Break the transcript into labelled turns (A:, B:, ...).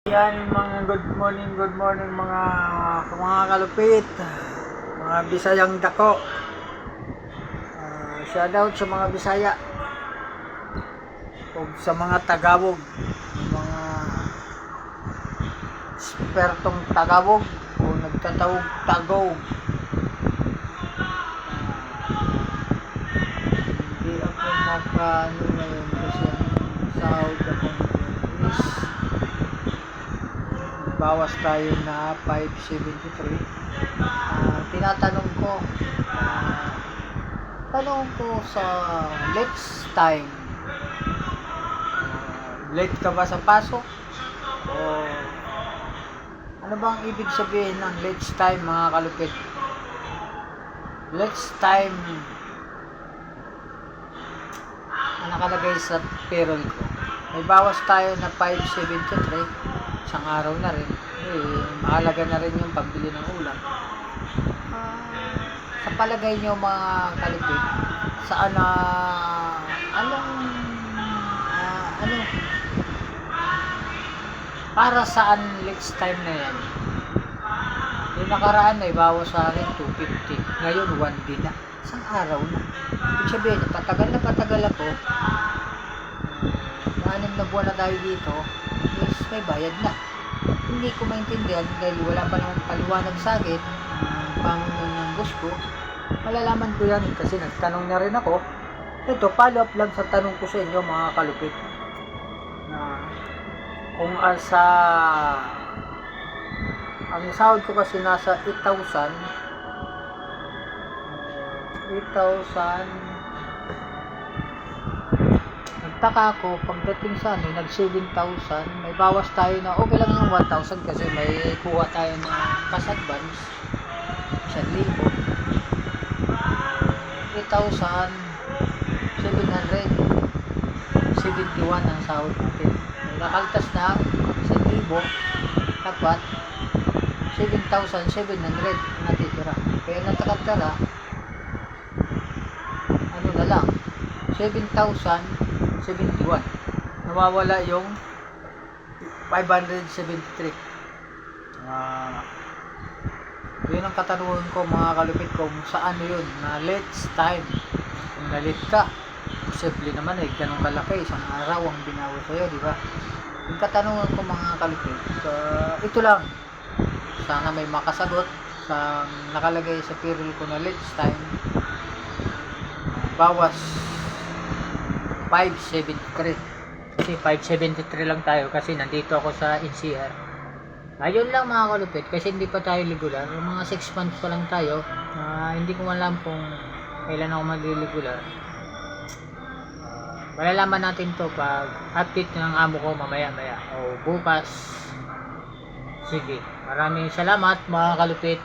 A: Yan mga good morning mga kalupit, mga Bisayang dako. Shout out sa mga Bisaya o sa mga Tagalog, mga ekspertong Tagalog o nagtatawag Tagaw. Hindi ako makaano ngayon kasi ang sahod ako is bawas tayo na 573. Tinatanong ko sa let's time, late ka ba sa pasok o ano bang ibig sabihin ng let's time mga kalupit? Let's time na nakalagay sa payroll ko, may bawas tayo na 573. Isang araw na rin, mahalaga na rin yung pambili ng ulam. Sa palagay nyo mga kalupit, saan para saan next time na yan? Yung nakaraan ay bawas sa akin 250, ngayon 1 din na, isang araw na. Ibig sabihin, patagal ako, 6 na buwan na tayo dito, is may bayad na. Hindi ko maintindihan dahil wala pa naman paliwanag sa akin pangunan ng boss ko. Malalaman ko yan kasi nagtanong na rin ako. Ito, follow up lang sa tanong ko sa inyo mga kalupit, na kung ang sahod ko kasi nasa 8,000. Nagtaka ako pagdating sa nag 7,000, may bawas tayo na okay lang yung 1,000 kasi may kuha tayo ng cash advance 1,000. 8,771 ang sahod natin. May nakaltas na 1,000, dapat 7,700 natitira. Kaya natakatara ano na lang 7,071, nawawala yung 573. Yun ang katanungan ko mga kalupit, kung saan yun na let's time. Kung na-late ka, posible naman ganun kalaki, isang araw ang binawas sa'yo, di ba? Yung katanungan ko mga kalupit, ito lang, sana may makasagot sa nakalagay sa payroll ko na let's time, bawas 573. Kasi 573 lang tayo kasi nandito ako sa NCR. Ayun lang mga kalupit, kasi hindi pa tayo regular, mga 6 months pa lang tayo. Hindi ko alam kung kailan ako mag-regular. Malalaman natin to pag update ng amo ko mamaya o bukas. Sige, maraming salamat mga kalupit.